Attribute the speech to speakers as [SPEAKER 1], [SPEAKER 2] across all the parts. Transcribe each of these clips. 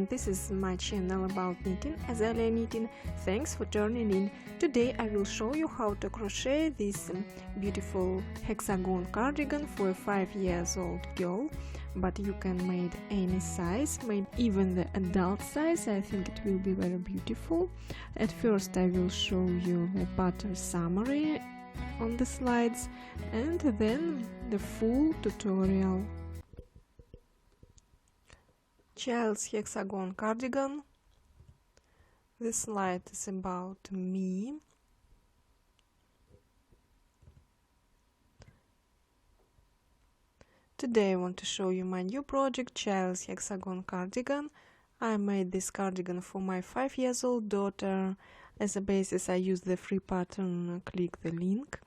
[SPEAKER 1] and this is my channel about knitting, azalea knitting. Thanks for tuning in. Today I will show you how to crochet this beautiful hexagon cardigan for a 5-year-old girl, but you can make any size, maybe even the adult size. I think it will be very beautiful. At first I will show you the pattern summary on the slides and then the full tutorial. Child's hexagon cardigan. This slide is about me. Today I want to show you my new project, Child's hexagon cardigan. I made this cardigan for my 5-year-old daughter. As a basis I used the free pattern, click the link.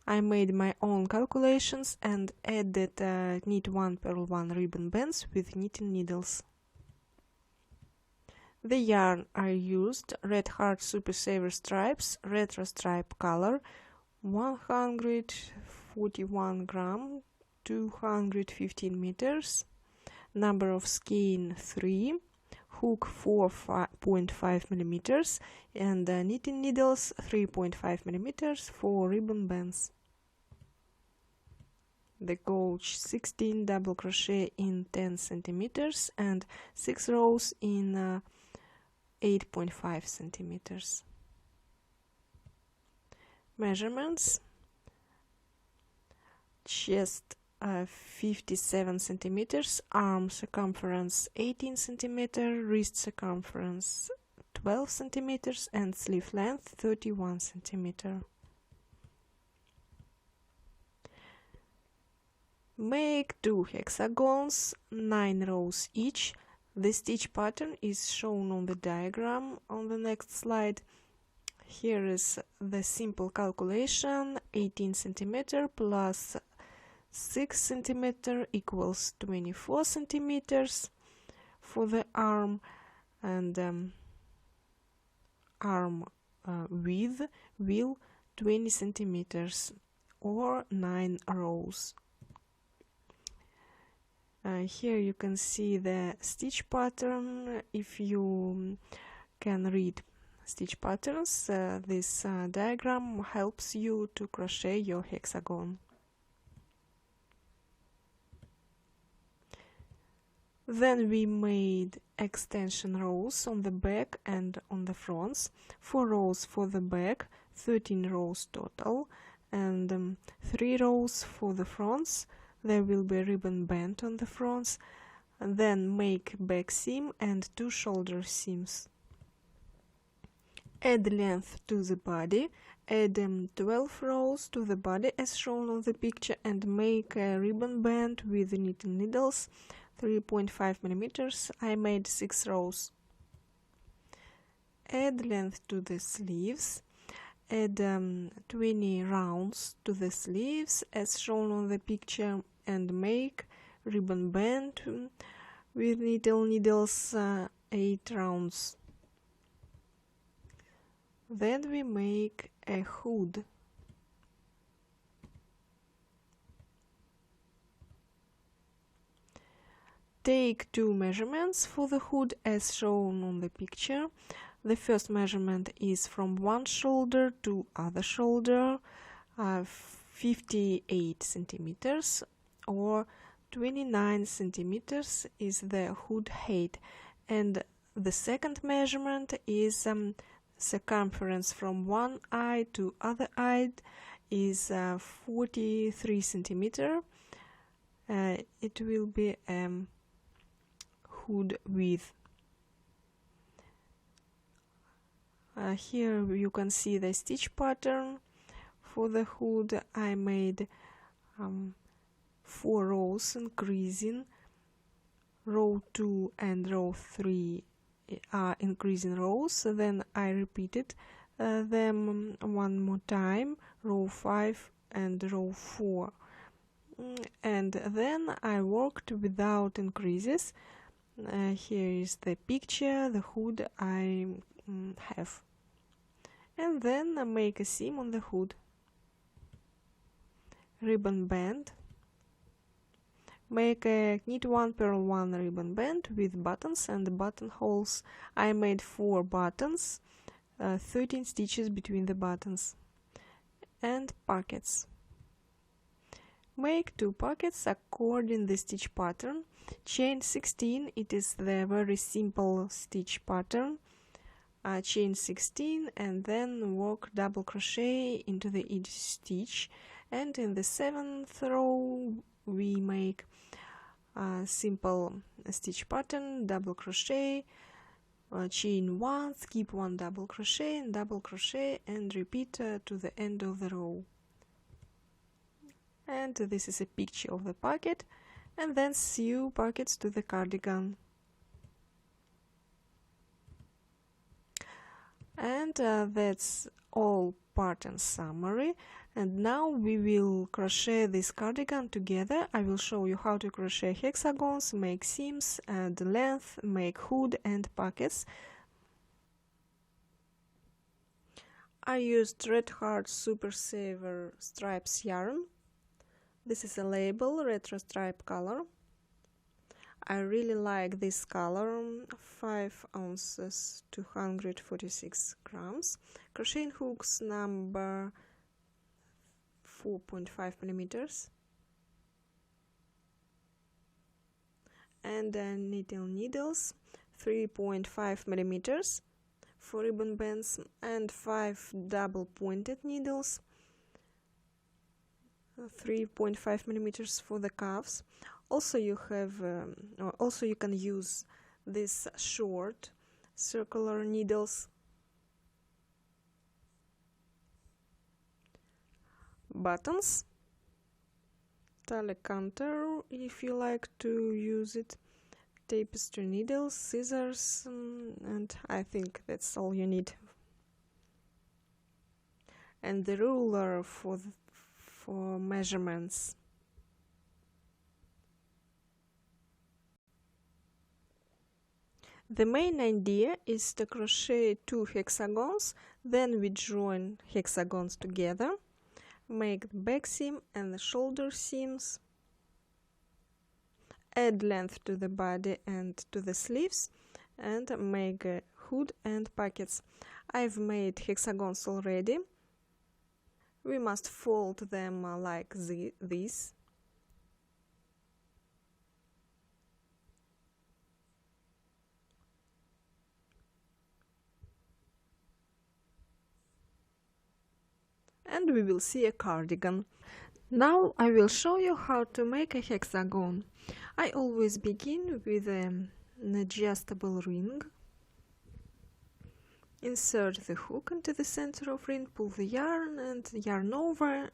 [SPEAKER 1] I made my own calculations and added knit 1 purl 1 ribbon bands with knitting needles. The yarn I used, Red Heart Super Saver Stripes, retro stripe color, 141 gram, 215 meters, number of skein 3, hook 4.5 millimeters, and knitting needles 3.5 millimeters for ribbon bands. The gauge 16 double crochet in 10 centimeters and 6 rows in 8.5 centimeters. Measurements: chest 57 centimeters, arm circumference 18 centimeters, wrist circumference 12 centimeters, and sleeve length 31 centimeters. Make 2 hexagons, 9 rows each. The stitch pattern is shown on the diagram on the next slide. Here is the simple calculation: 18 centimeters plus 6 centimeters equals 24 centimeters for the arm, and arm width will 20 centimeters or 9 rows. Here you can see the stitch pattern. If you can read stitch patterns, this diagram helps you to crochet your hexagon. Then we made extension rows on the back and on the fronts. 4 rows for the back, 13 rows total, and 3 rows for the fronts. There will be a ribbon band on the fronts. And then make back seam and 2 shoulder seams. Add length to the body. Add 12 rows to the body as shown on the picture and make a ribbon band with knitting needles 3.5 millimeters. I made 6 rows. Add length to the sleeves. Add 20 rounds to the sleeves as shown on the picture and make ribbon band with knitting needles 8 rounds. Then we make a hood. Take 2 measurements for the hood as shown on the picture. The first measurement is from one shoulder to other shoulder, 58 centimeters or 29 centimeters is the hood height, and the second measurement is circumference from one eye to other eye is 43 centimeter. It will be hood width. Here you can see the stitch pattern for the hood. I made 4 rows increasing. Row 2 and row 3 are increasing rows. Then I repeated them one more time, row 5 and row 4. And then I worked without increases. Here is the picture, the hood I have. And then I make a seam on the hood. Ribbon band Make a knit 1 purl 1 ribbon band with buttons and buttonholes. I made 4 buttons, 13 stitches between the buttons, and pockets. Make 2 pockets according the stitch pattern. Chain 16, it is the very simple stitch pattern. Chain 16 and then work double crochet into the each stitch, and in the 7th row we make a simple stitch pattern, double crochet, chain 1, skip 1 double crochet and double crochet, and repeat to the end of the row. And this is a picture of the pocket, and then sew pockets to the cardigan. And that's all pattern summary. And now we will crochet this cardigan together. I will show you how to crochet hexagons, make seams, add length, make hood and pockets. I used Red Heart Super Saver Stripes yarn. This is a label, retro stripe color. I really like this color, 5 ounces, 246 grams. Crocheting hooks number 4.5 millimeters. And knitting needles, 3.5 millimeters for ribbon bands, and 5 double pointed needles, 3.5 millimeters for the cuffs. Also you can use these short circular needles. Buttons, telecanter if you like to use it, tapestry needles, scissors, and I think that's all you need. And the ruler for measurements. The main idea is to crochet 2 hexagons, then we join hexagons together, make the back seam and the shoulder seams, add length to the body and to the sleeves, and make a hood and pockets. I've made hexagons already. We must fold them like this. And we will see a cardigan. Now I will show you how to make a hexagon. I always begin with an adjustable ring. Insert the hook into the center of ring, pull the yarn and yarn over,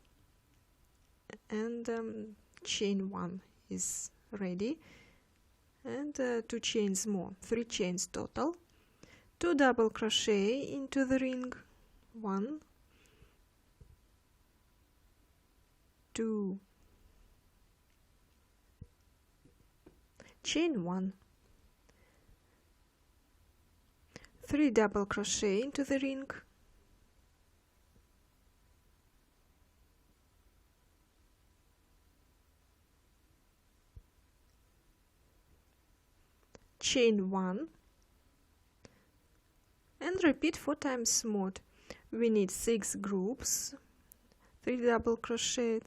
[SPEAKER 1] and chain 1 is ready, and 2 chains more, 3 chains total. 2 double crochet into the ring, 1, 2, chain 1, 3 double crochet into the ring, chain 1, and repeat 4 times more. We need 6 groups, 3 double crochet,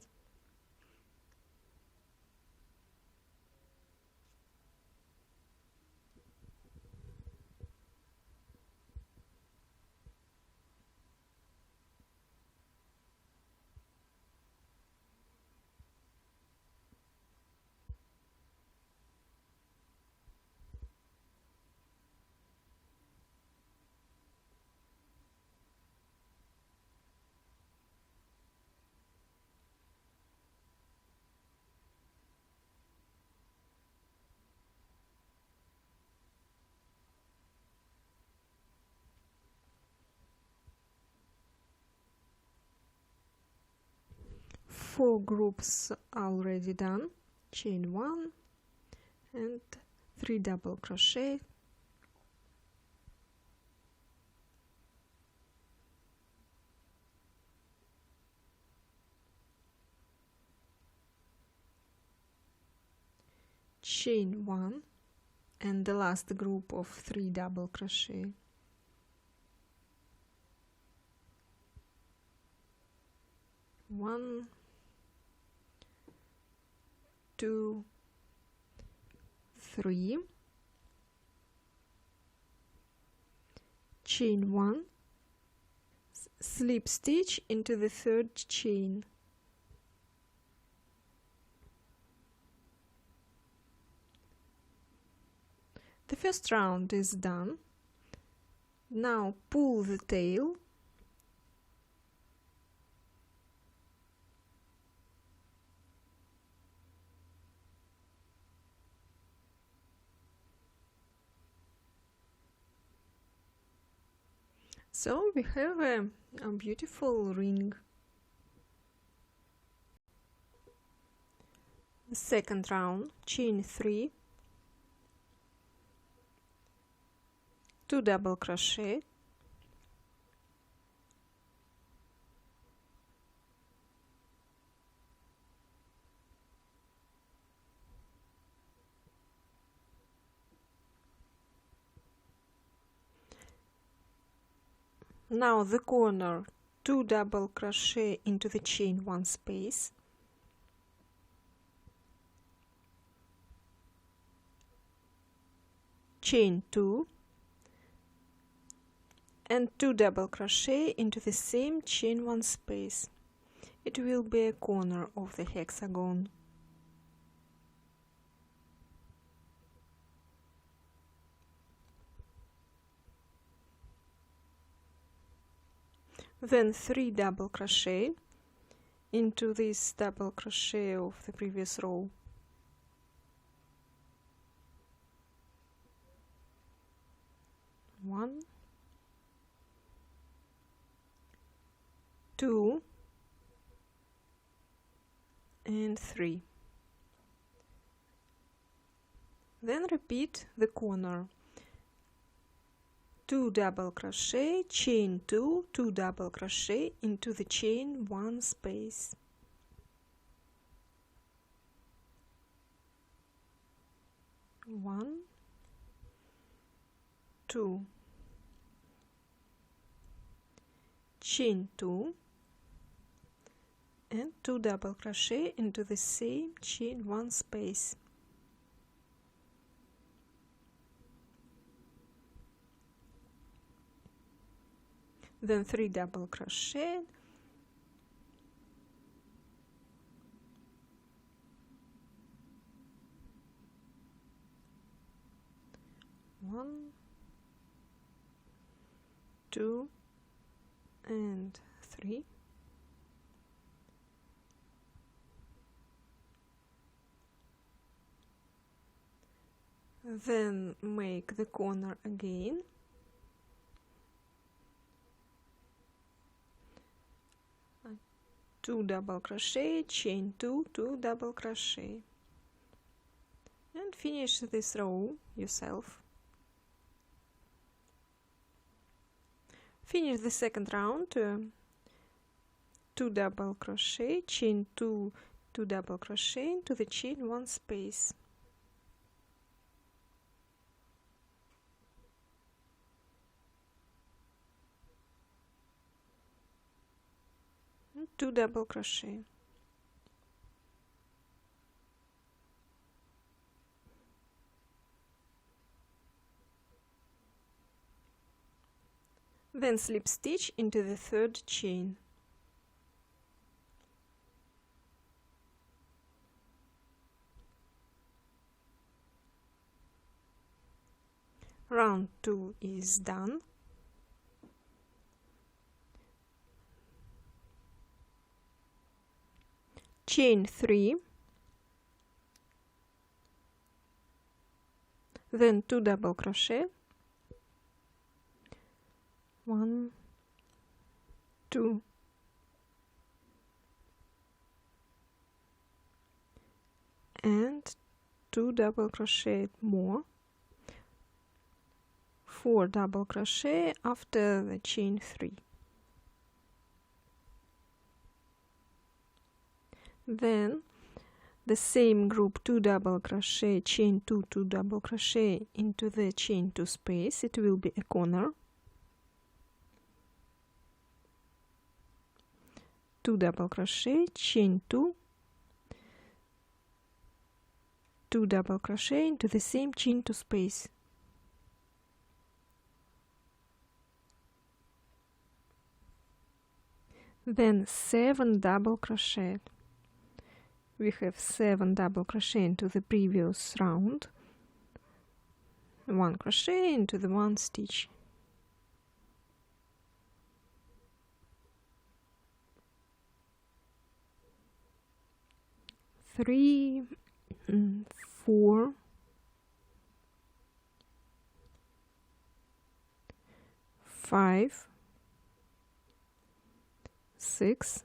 [SPEAKER 1] four groups already done, chain 1 and 3 double crochet, chain 1 and the last group of 3 double crochet. One, two, three, chain 1, slip stitch into the third chain. The first round is done. Now pull the tail so we have a beautiful ring. The second round, chain 3, 2 double crochet, now the corner, 2 double crochet into the chain 1 space, chain 2 and 2 double crochet into the same chain 1 space. It will be a corner of the hexagon. Then 3 double crochet into this double crochet of the previous row. One, 2 and 3. Then repeat the corner. 2 double crochet, chain 2, 2 double crochet into the chain 1 space. One, 2, chain 2 and 2 double crochet into the same chain 1 space. Then 3 double crochet, one, 2 and 3. Then make the corner again. Two double crochet, chain 2, 2 double crochet, and finish this row yourself. Finish the second round, 2 double crochet, chain 2, 2 double crochet into the chain 1 space. And 2 double crochet. Then slip stitch into the third chain. Round 2 is done. Chain 3, then 2 double crochet, 1, 2, and 2 double crochet more, 4 double crochet after the chain 3. Then the same group 2 double crochet, chain 2, 2 double crochet into the chain 2 space. It will be a corner. 2 double crochet, chain 2, 2 double crochet into the same chain 2 space. Then 7 double crochet. We have 7 double crochet into the previous round, 1 crochet into the 1 stitch. Three, 4, 5, 6,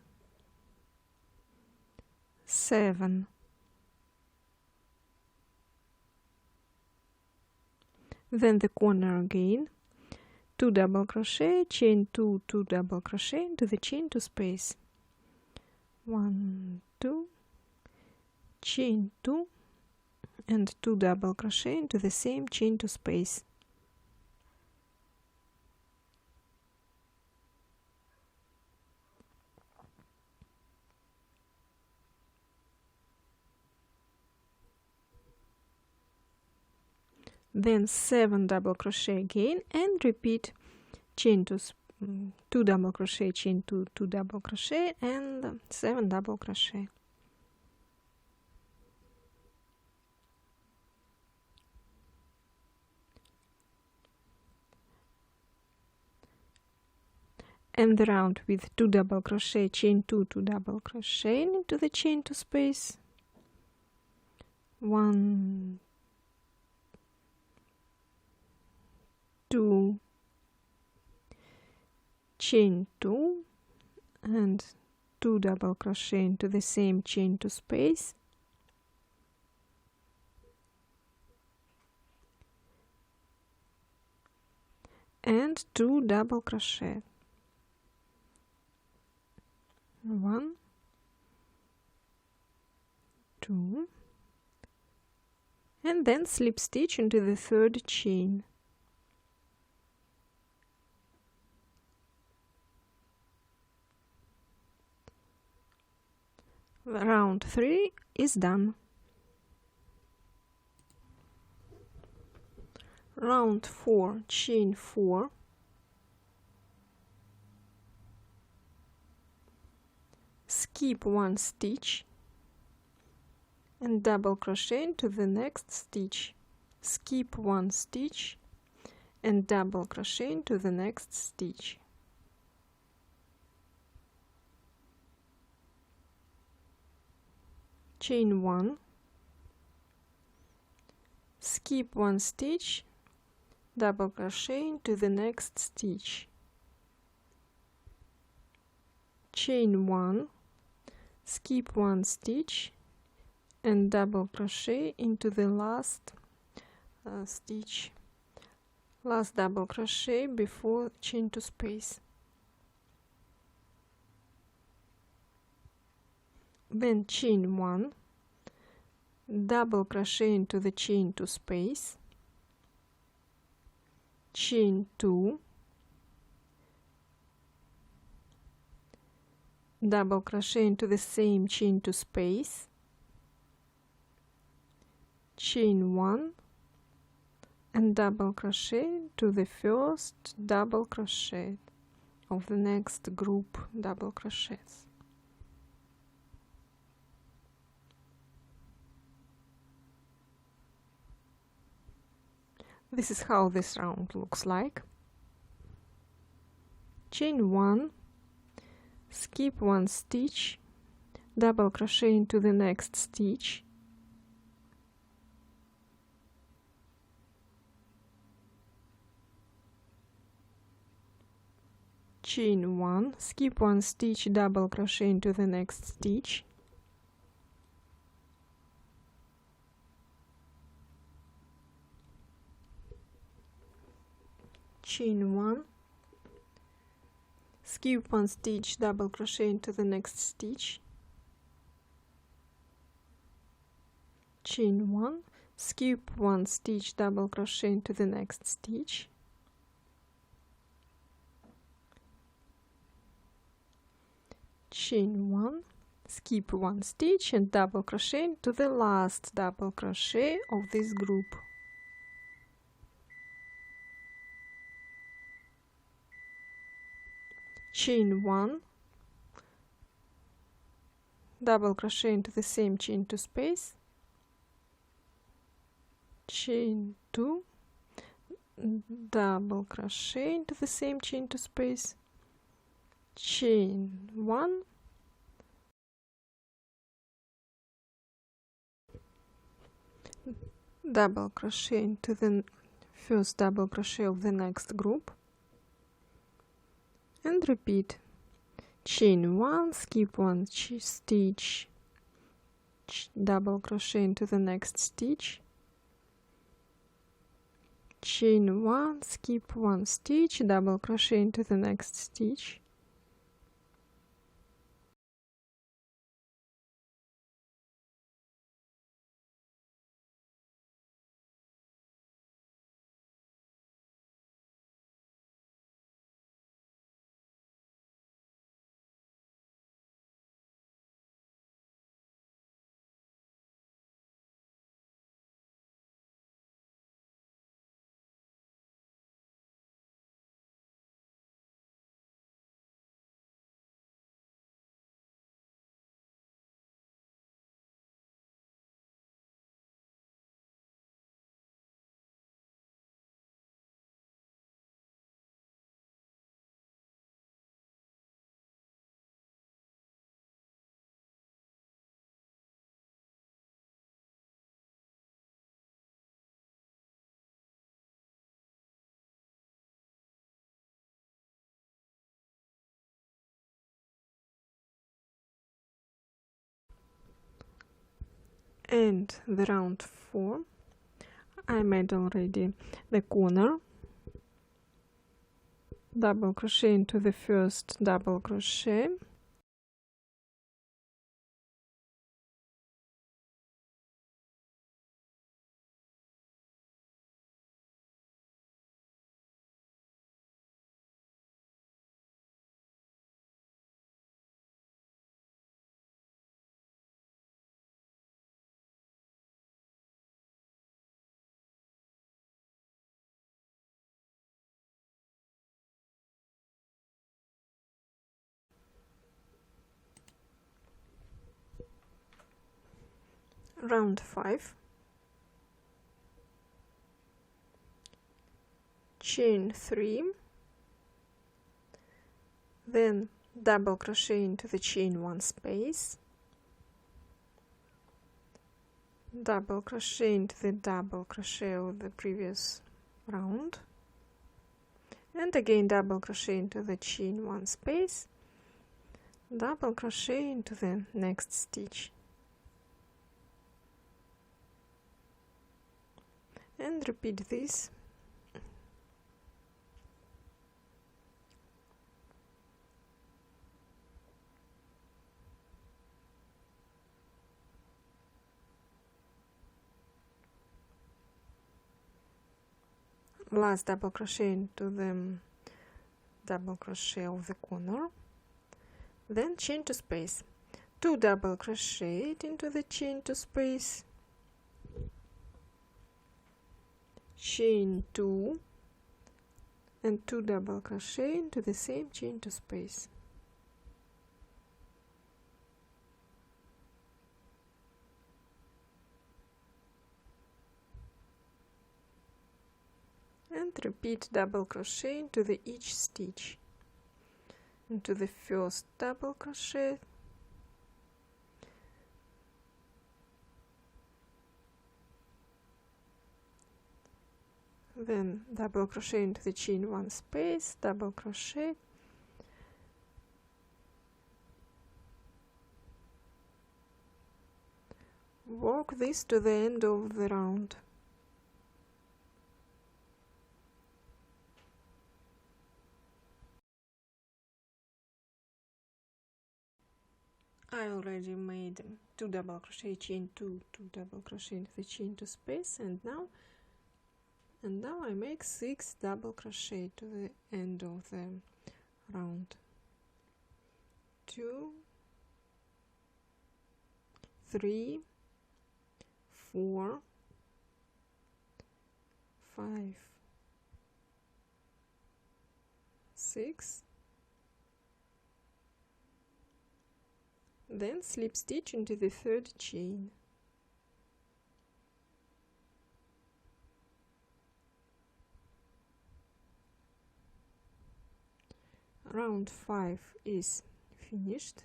[SPEAKER 1] 7. Then the corner again, 2 double crochet, chain 2, 2 double crochet into the chain 2 space. 1, 2, chain 2 and 2 double crochet into the same chain 2 space. Then 7 double crochet again and repeat chain 2, 2 double crochet, chain 2, 2 double crochet and 7 double crochet. End the round with 2 double crochet, chain 2, 2 double crochet into the chain 2 space. 1, 2, chain 2 and 2 double crochet into the same chain 2 space. And 2 double crochet. 1, 2, and then slip stitch into the 3rd chain. Round 3 is done. Round 4, chain 4, skip 1 stitch and double crochet into the next stitch. Skip 1 stitch and double crochet into the next stitch. Chain 1, skip 1 stitch, double crochet into the next stitch. Chain 1, skip 1 stitch and double crochet into the last stitch, last double crochet before chain 2 space. Then chain 1, double crochet into the chain 2 space, chain 2, double crochet into the same chain 2 space, chain 1 and double crochet to the first double crochet of the next group double crochets. This is how this round looks like. Chain 1, skip 1 stitch, double crochet into the next stitch, chain 1, skip 1 stitch, double crochet into the next stitch, chain 1, skip 1 stitch, double crochet into the next stitch, chain 1, skip 1 stitch, double crochet into the next stitch, chain 1, skip 1 stitch and double crochet into the last double crochet of this group. Chain 1, double crochet into the same chain 2 space, chain 2, double crochet into the same chain 2 space, chain 1, double crochet into the first double crochet of the next group, and repeat. Chain 1, skip 1 stitch, double crochet into the next stitch, chain 1, skip 1 stitch, double crochet into the next stitch, and the round 4. I made already the corner, double crochet into the first double crochet, round 5, chain 3, then double crochet into the chain 1 space, double crochet into the double crochet of the previous round, and again double crochet into the chain 1 space, double crochet into the next stitch, and repeat this. Last double crochet into the double crochet of the corner, then chain 2 space, 2 double crochet into the chain 2 space, chain 2 and 2 double crochet into the same chain 2 space. And repeat double crochet into the each stitch, into the first double crochet, then double crochet into the chain 1 space, double crochet, work this to the end of the round. I already made two double crochet chain, two double crochet into the chain to space, and now I make 6 double crochet to the end of the round. 2, 3, 4, 5, 6, then slip stitch into the third chain. Round 5 is finished.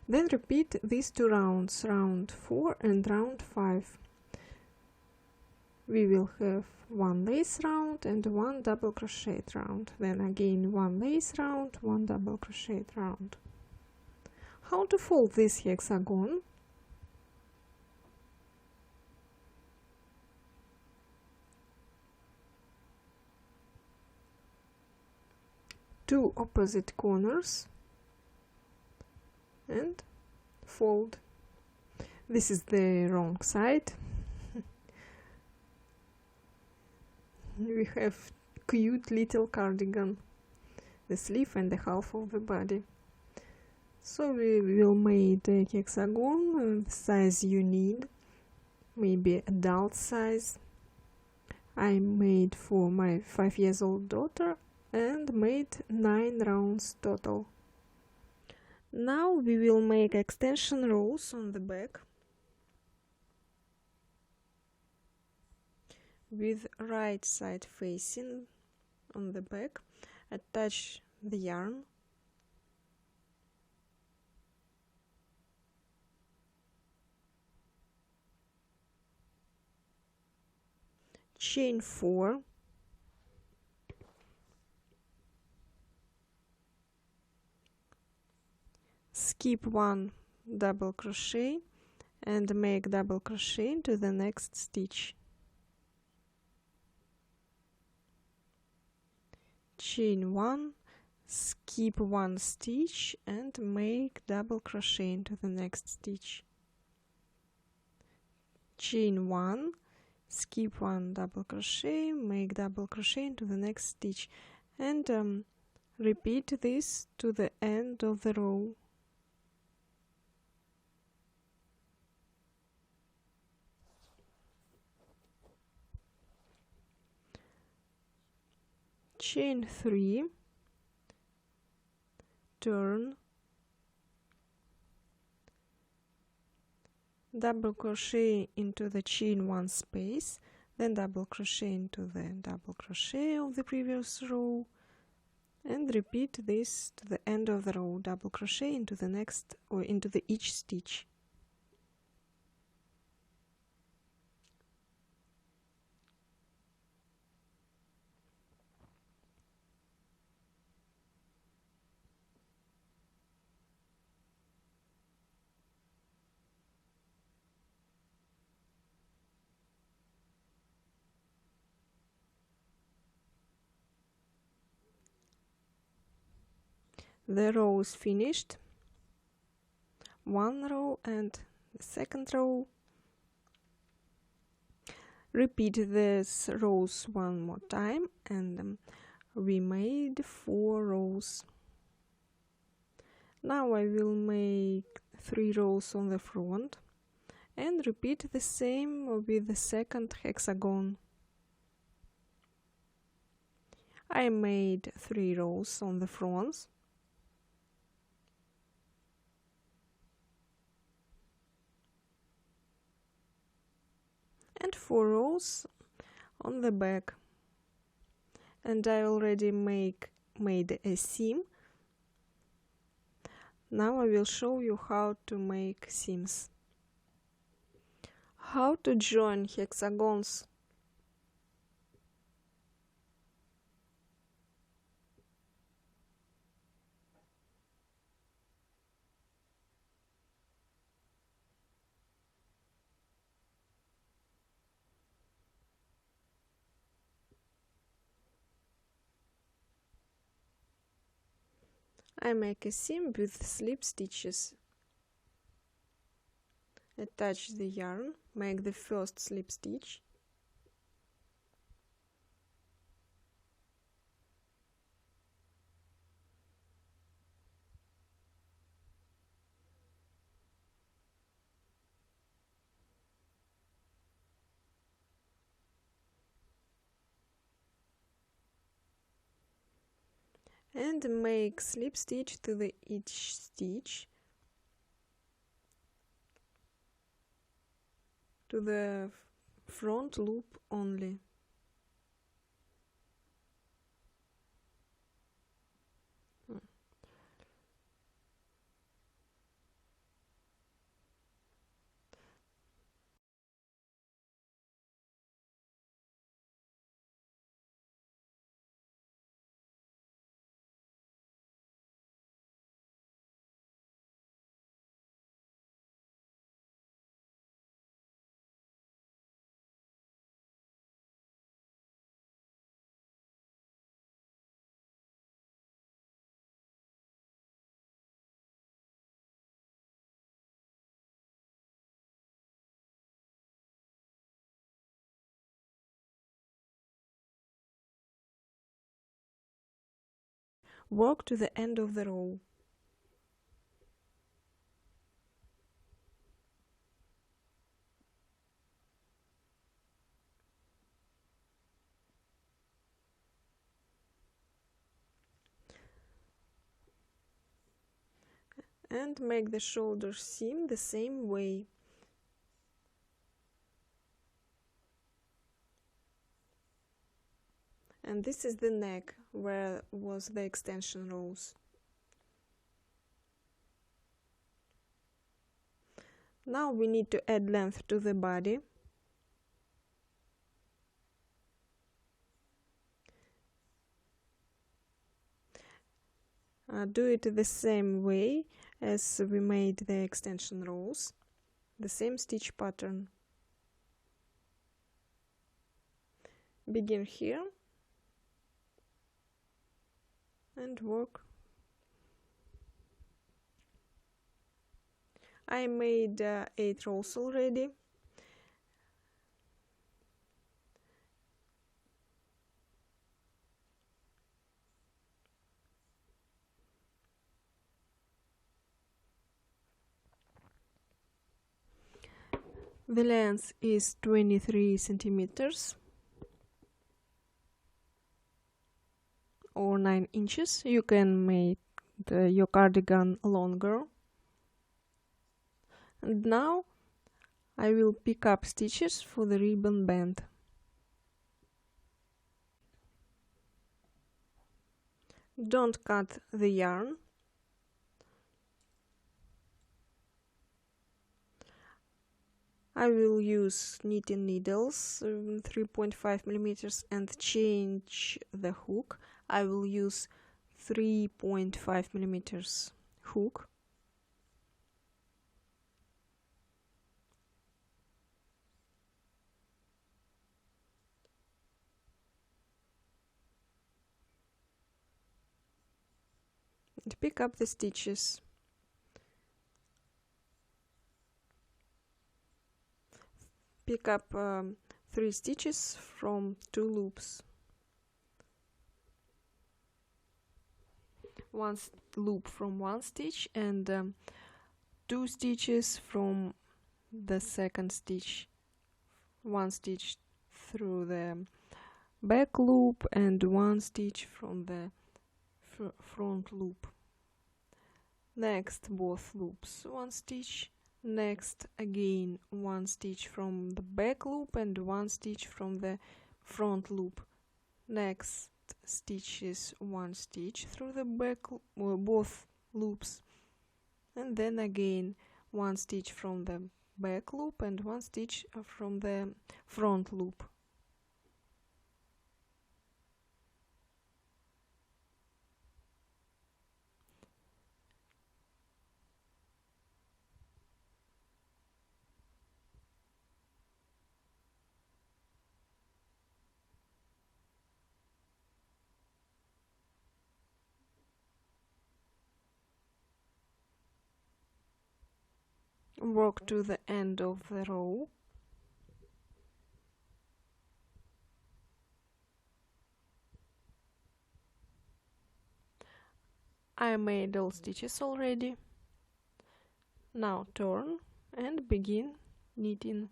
[SPEAKER 1] Then repeat these two rounds, round 4 and round 5. We will have one lace round and one double crochet round, then again one lace round, one double crochet round. How to fold this hexagon? Two opposite corners and fold. This is the wrong side. We have cute little cardigan, the sleeve and the half of the body. So we will make the hexagon the size you need, maybe adult size. I made for my 5-year-old daughter and made 9 rounds total. Now we will make extension rows on the back with right side facing on the back. Attach the yarn, chain 4, skip 1 double crochet and make double crochet into the next stitch. Chain 1, skip 1 stitch and make double crochet into the next stitch. Chain 1, skip 1 double crochet, make double crochet into the next stitch, and repeat this to the end of the row. Chain 3, turn, double crochet into the chain 1 space, then double crochet into the double crochet of the previous row, and repeat this to the end of the row. Double crochet into the next or into the each stitch. The row is finished. One row and the second row. Repeat these rows one more time, and we made 4 rows. Now I will make 3 rows on the front and repeat the same with the second hexagon. I made 3 rows on the front. And 4 rows on the back, and I already made a seam. Now I will show you how to make seams. How to join hexagons. I make a seam with slip stitches. Attach the yarn, make the first slip stitch. And make slip stitch to each stitch to the front loop only. Work to the end of the row. And make the shoulder seam the same way. And this is the neck where was the extension rows. Now we need to add length to the body. Do it the same way as we made the extension rows, the same stitch pattern. Begin here and work. I made 8 rows already. The length is 23 centimeters or 9 inches. You can make your cardigan longer. And now I will pick up stitches for the ribbon band. Don't cut the yarn. I will use knitting needles 3.5 millimeters and change the hook. I will use 3.5 millimeters hook. And pick up the stitches. Pick up 3 stitches from 2 loops. One loop from one stitch and 2 stitches from the second stitch. 1 stitch through the back loop and 1 stitch from the front loop. Next both loops 1 stitch. Next again 1 stitch from the back loop and 1 stitch from the front loop. Next stitch is 1 stitch through the back both loops, and then again 1 stitch from the back loop and 1 stitch from the front loop. Work to the end of the row. I made all stitches already. Now turn and begin knitting.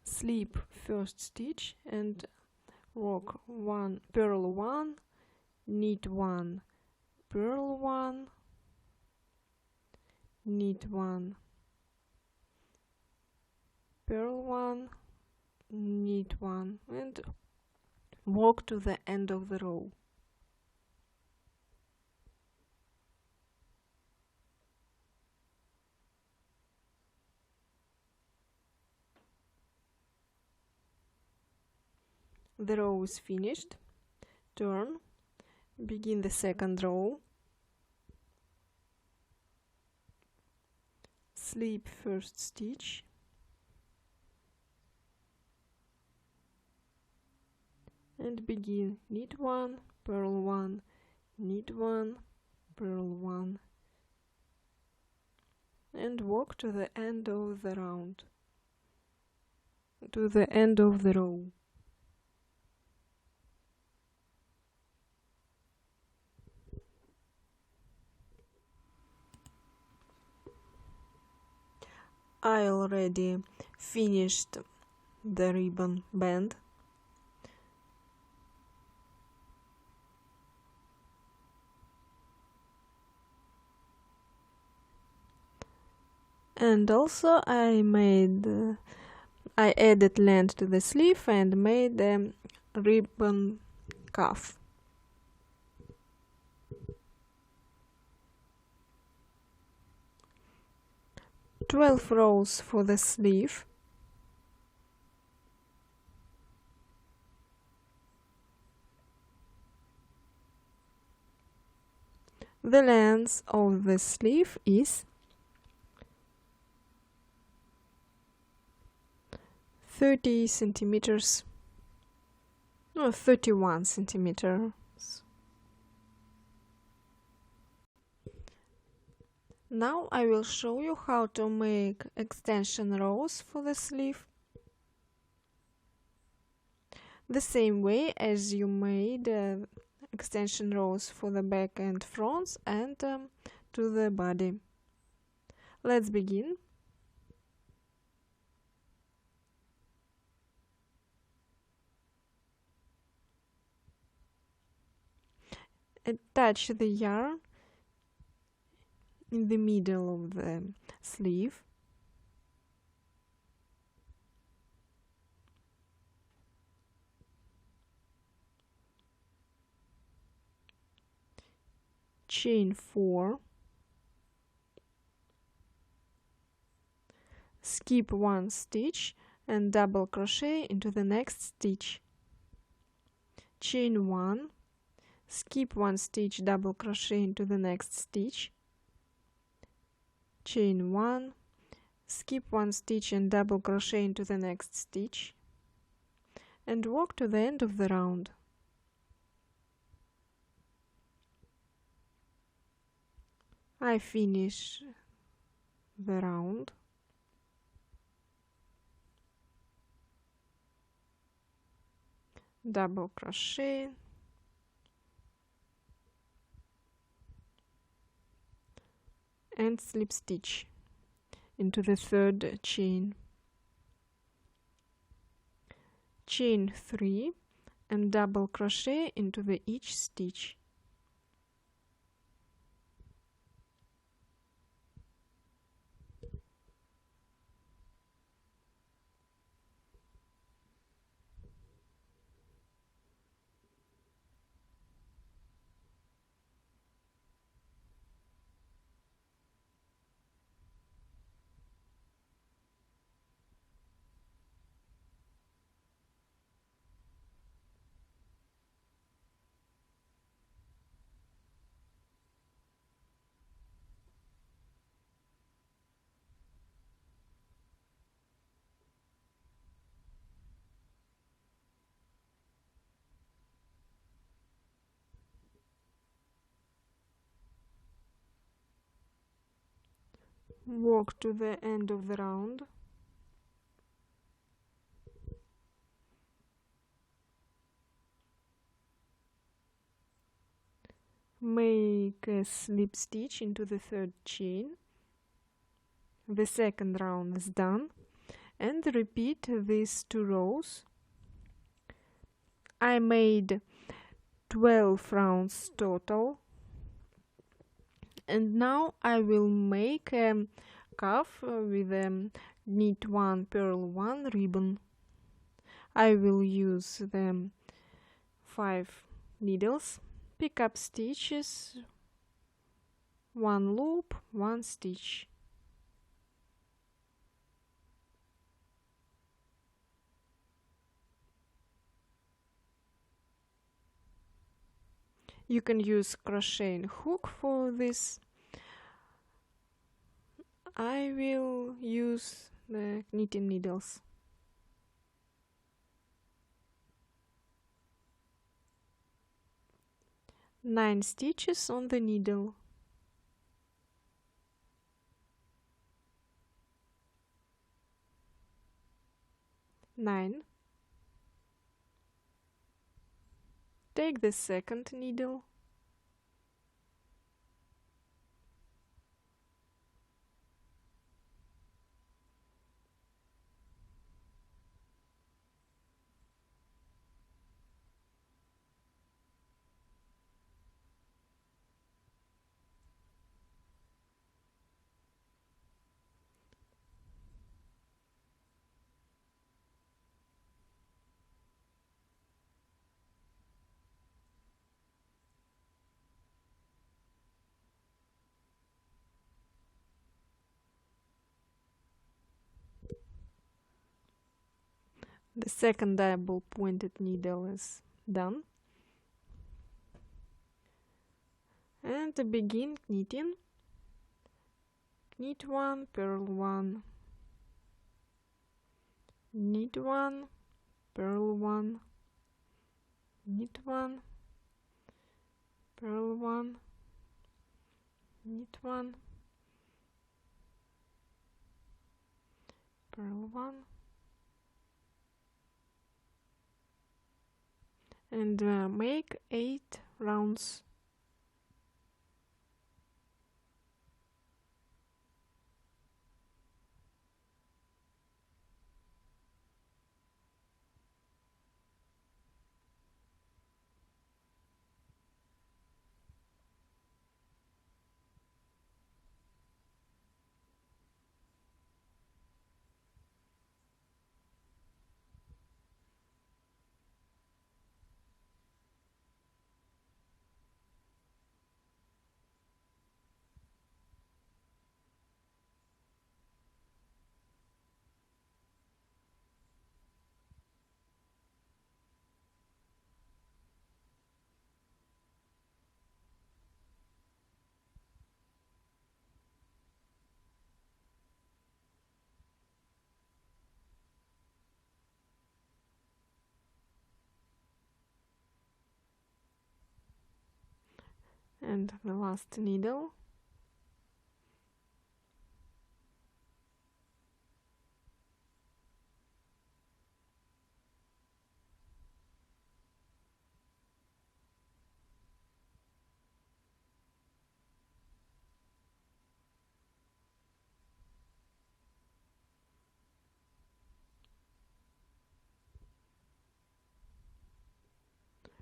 [SPEAKER 1] Slip first stitch and work one, purl 1, knit 1, purl 1, knit 1, purl 1, knit 1, and work to the end of the row. The row is finished. Turn, begin the second row, slip first stitch, and begin knit 1, purl 1, knit 1, purl 1, and work to the end of the round, to the end of the row. I already finished the ribbon band. And also I added length to the sleeve and made a ribbon cuff. "12 rows for the sleeve. The length of the sleeve is 30 centimeters, no, 31 centimeters. Now I will show you how to make extension rows for the sleeve, the same way as you made extension rows for the back and fronts and to the body. Let's begin. Attach the yarn in the middle of the sleeve. Chain 4. Skip 1 stitch and double crochet into the next stitch. Chain 1. Skip 1 stitch, double crochet into the next stitch. Chain 1, skip 1 stitch and double crochet into the next stitch, and work to the end of the round. I finish the round. Double crochet, and slip stitch into the third chain. Chain 3 and double crochet into the each stitch. Walk to the end of the round. Make a slip stitch into the third chain. The second round is done, and repeat these 2 rows. I made 12 rounds total, and now I will make a cuff with a knit 1 purl 1 ribbon. I will use the 5 needles, pick up stitches, 1 loop, 1 stitch. You can use crocheting hook for this. I will use the knitting needles. Nine stitches on the needle. Nine. Take the second needle. The second double pointed needle is done. And to begin knitting, knit 1, purl 1, knit 1, purl 1, knit 1, purl 1, knit 1, purl 1, and make 8 rounds. And the last needle.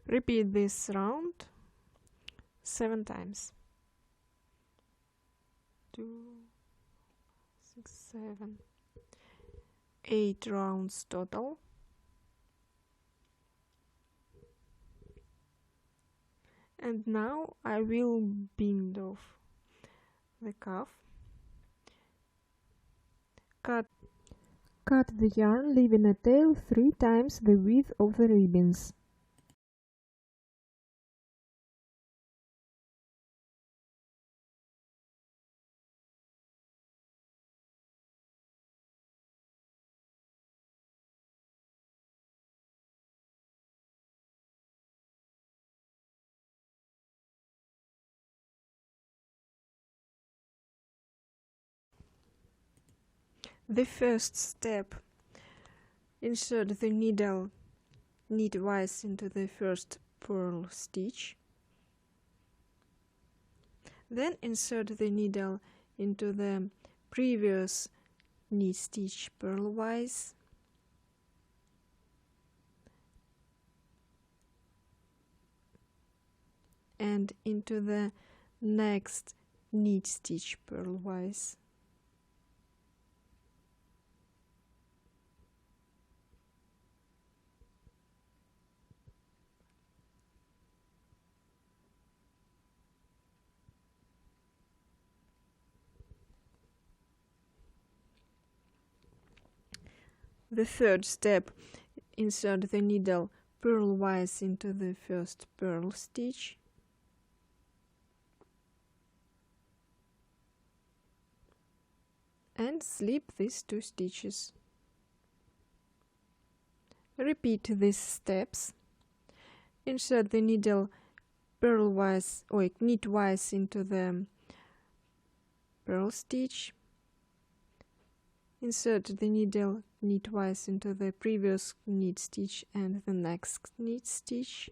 [SPEAKER 1] Repeat this round 7 times. 2, 6, 7, 8 rounds total. And now I will bind off the cuff. Cut the yarn, leaving a tail 3 times the width of the ribbons. The first step, insert the needle knitwise into the first purl stitch. Then insert the needle into the previous knit stitch purlwise. And into the next knit stitch purlwise. The third step, insert the needle purlwise into the first purl stitch. And slip these 2 stitches. Repeat these steps. Insert the needle purlwise or knitwise into the purl stitch. Insert the needle knitwise into the previous knit stitch and the next knit stitch.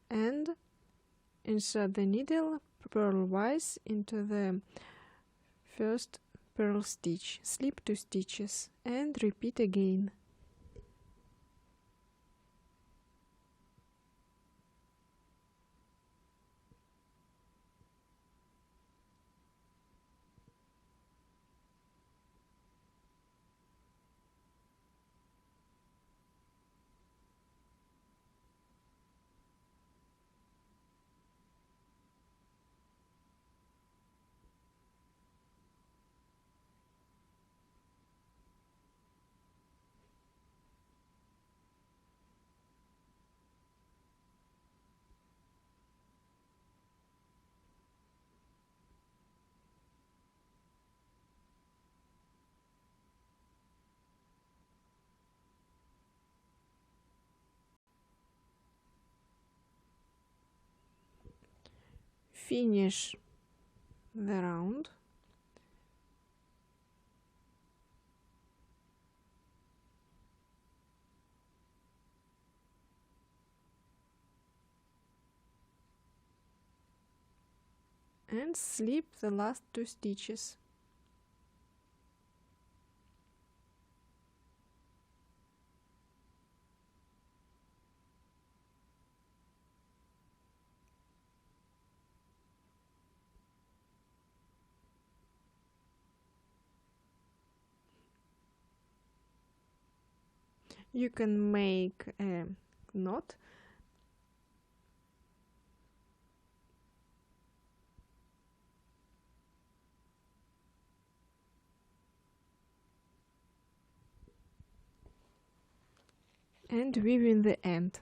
[SPEAKER 1] And insert the needle purlwise into the first purl stitch. Slip 2 stitches and repeat again. Finish the round. And slip the last 2 stitches. You can make a knot. And weave in the end.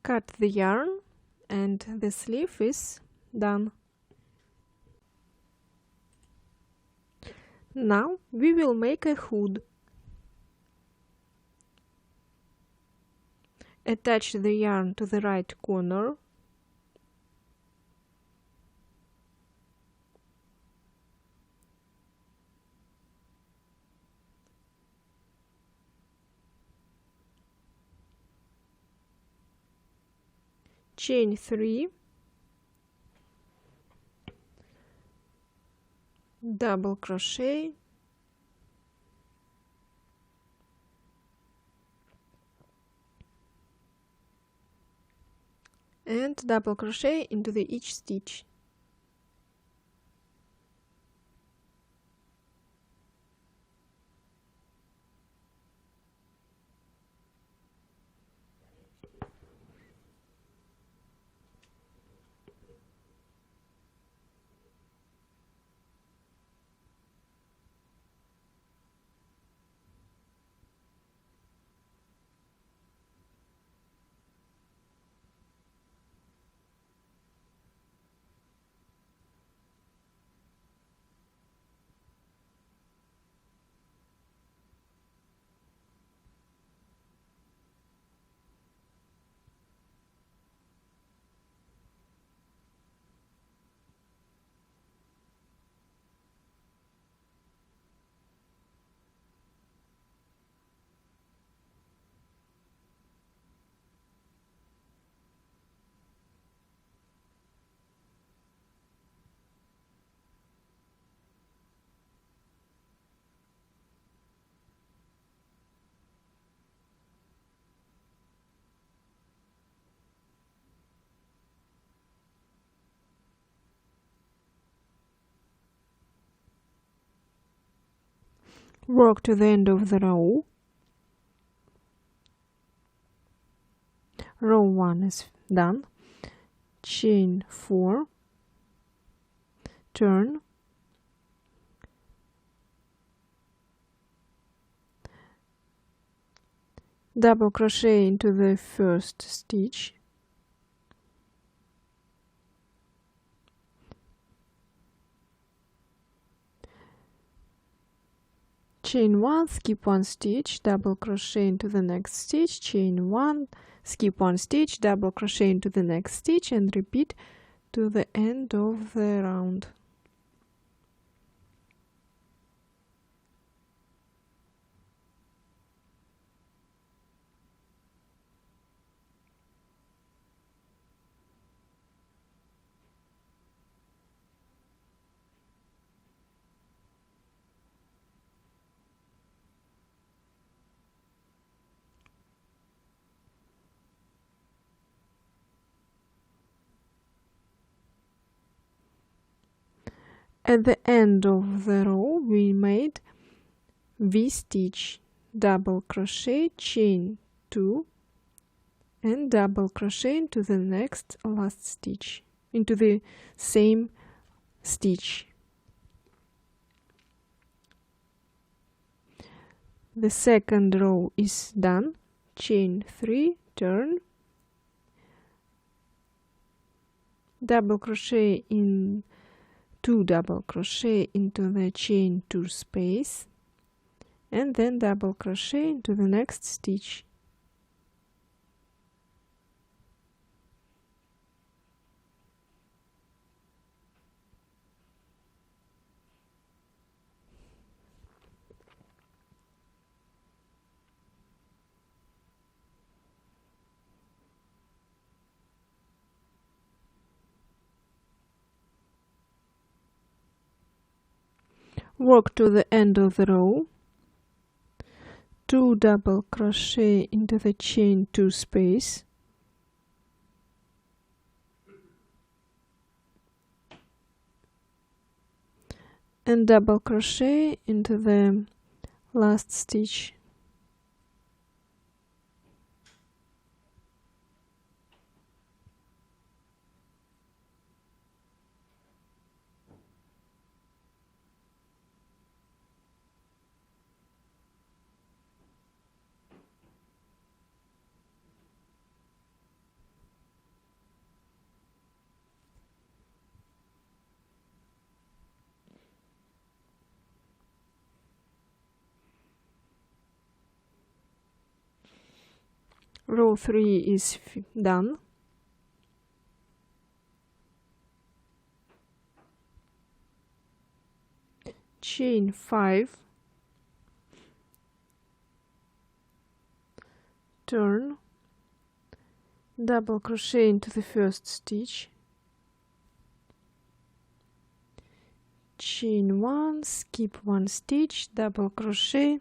[SPEAKER 1] Cut the yarn and the sleeve is done. Now we will make a hood. Attach the yarn to the right corner. Chain 3, double crochet, and double crochet into each stitch. Work to the end of the row. Row 1 is done. Chain 4, turn, double crochet into the first stitch, chain 1, skip 1 stitch, double crochet into the next stitch, chain 1, skip 1 stitch, double crochet into the next stitch, and repeat to the end of the round. At the end of the row we made V-stitch, double crochet, chain 2, and double crochet into the next last stitch, into the same stitch. The second row is done. Chain 3, turn, double crochet in 2 double crochet into the chain 2 space, and then double crochet into the next stitch. Work to the end of the row, 2 double crochet into the chain 2 space, and double crochet into the last stitch. Row 3 is done. Chain 5, turn, double crochet into the first stitch, chain 1, skip 1 stitch, double crochet,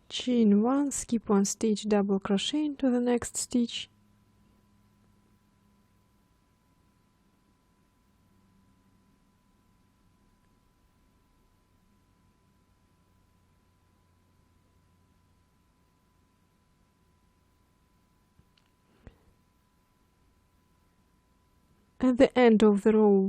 [SPEAKER 1] chain 1, skip 1 stitch, double crochet into the next stitch, at the end of the row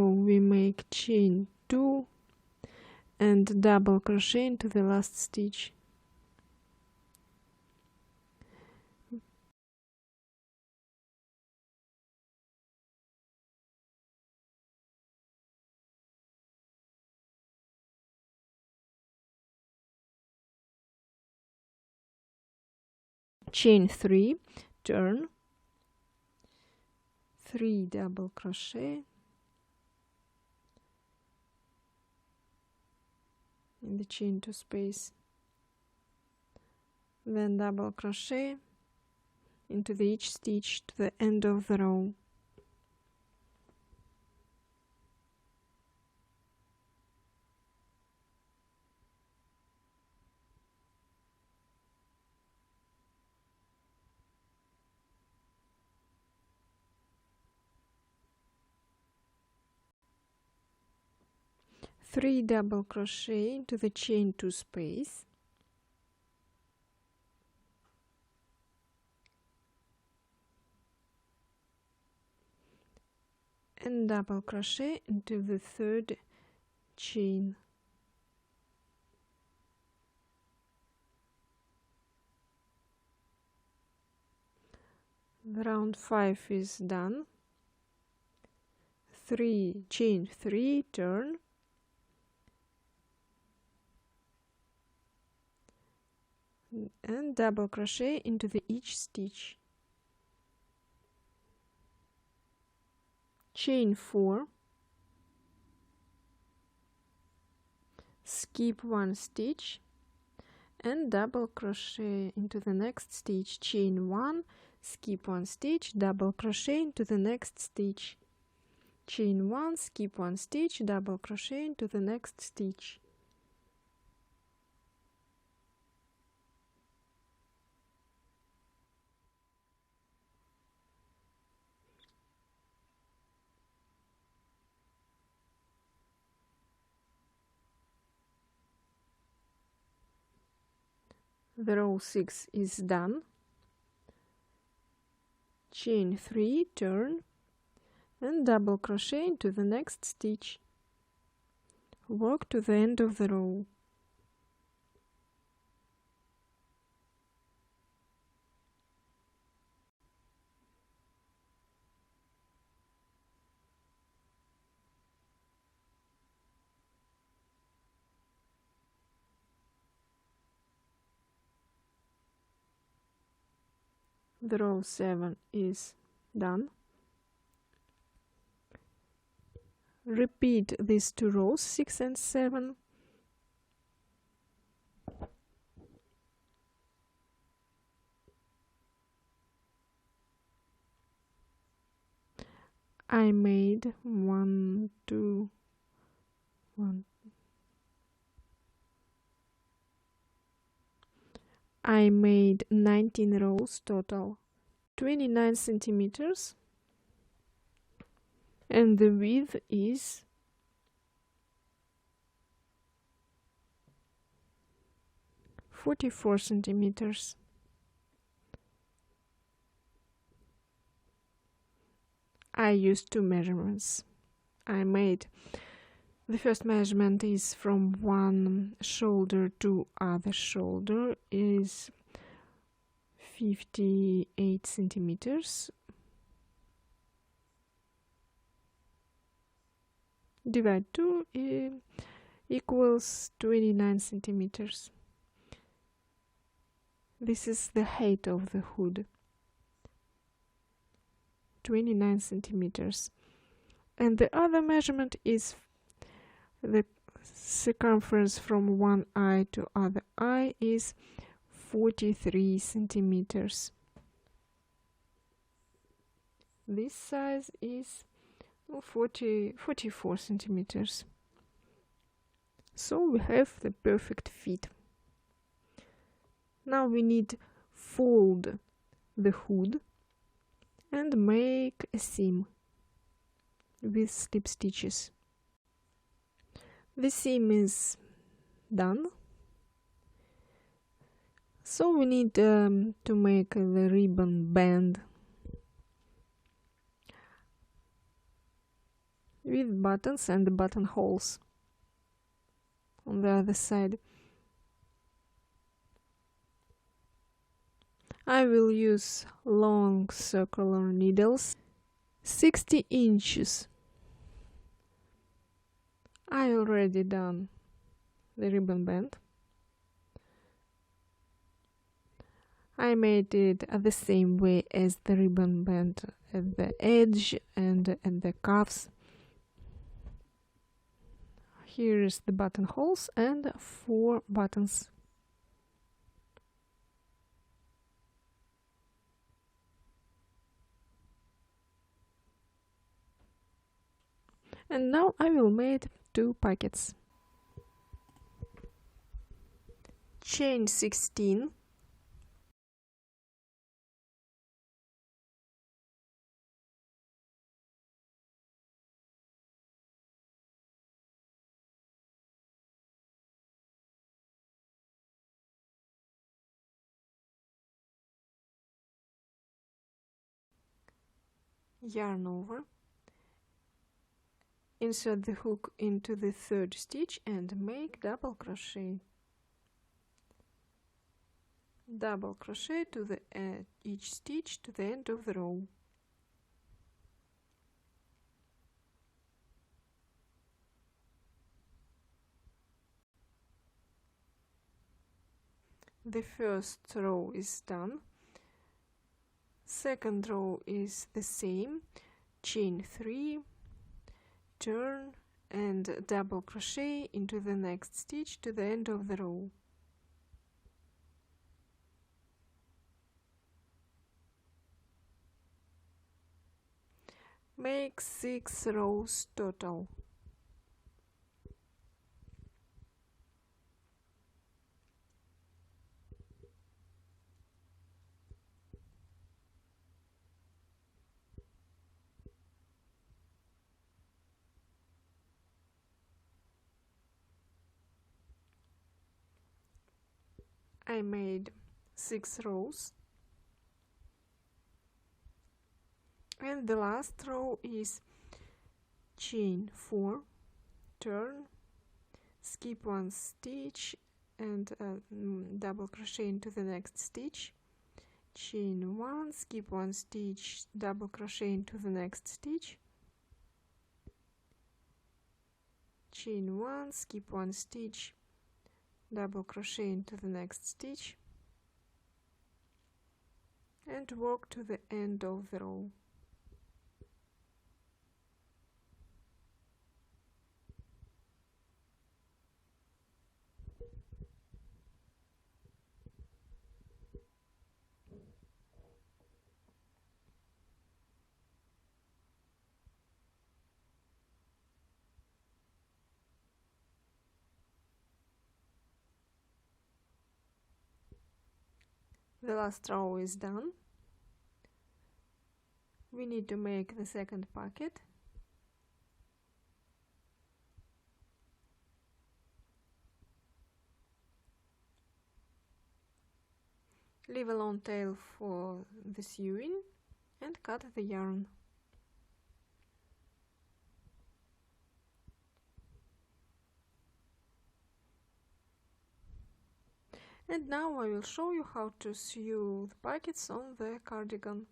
[SPEAKER 1] we make chain 2 and double crochet into the last stitch. Chain 3, turn, 3 double crochet in the chain 2 space, then double crochet into each stitch to the end of the row. Three double crochet into the chain 2 space, and double crochet into the third chain. The round 5 is done. 3 chain 3, turn, and double crochet into each stitch. Chain 4, skip 1 stitch and double crochet into the next stitch. Chain 1, skip 1 stitch, double crochet into the next stitch. Chain 1, skip 1 stitch, double crochet into the next stitch. The row 6 is done. Chain 3, turn, and double crochet into the next stitch. Work to the end of the row. The row 7 is done. Repeat these 2 rows, 6 and 7. I made 1, 2, 1. I made 19 rows total, 29 centimeters, and the width is 44 centimeters. I used 2 measurements. I made the first measurement is from one shoulder to other shoulder is 58 centimeters. Divide 2 equals 29 centimeters. This is the height of the hood. 29 centimeters. And the other measurement is the circumference from one eye to other eye is 43 centimeters. This size is 44 centimeters. So we have the perfect fit. Now we need fold the hood and make a seam with slip stitches. The seam is done. So we need to make the ribbon band with buttons and buttonholes on the other side. I will use long circular needles, 60 inches. I already done the ribbon band. I made it the same way as the ribbon band at the edge and at the cuffs. Here is the buttonholes and 4 buttons. And now I will make 2 pockets. Chain 16. Yarn over. Insert the hook into the 3rd stitch and make double crochet. Double crochet to the each stitch to the end of the row. The first row is done. Second row is the same. Chain 3, turn and double crochet into the next stitch to the end of the row. Make 6 rows total. I made 6 rows. And the last row is chain 4, turn, skip 1 stitch and double crochet into the next stitch, chain 1, skip 1 stitch, double crochet into the next stitch, chain 1, skip 1 stitch, double crochet into the next stitch, and work to the end of the row. The last row is done. We need to make the second pocket. Leave a long tail for the sewing and cut the yarn. And now I will show you how to sew the pockets on the cardigan.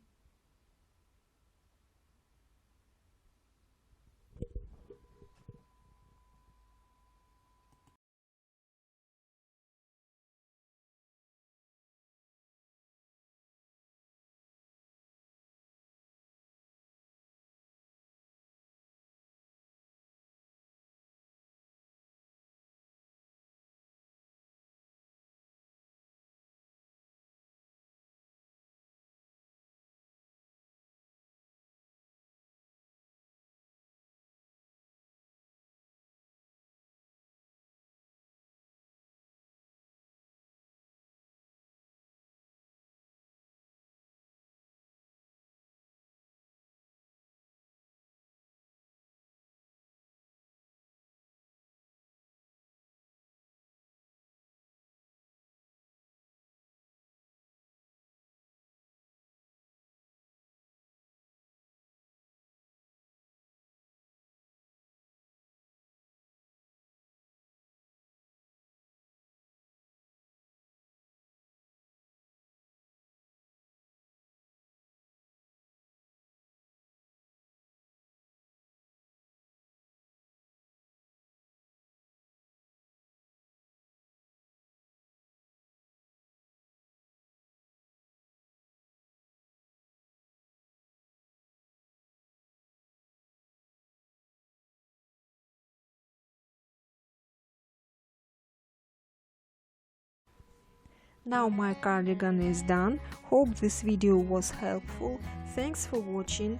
[SPEAKER 1] Now my cardigan is done. Hope this video was helpful. Thanks for watching.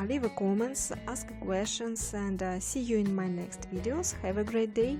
[SPEAKER 1] Leave a comments, ask questions, and see you in my next videos. Have a great day.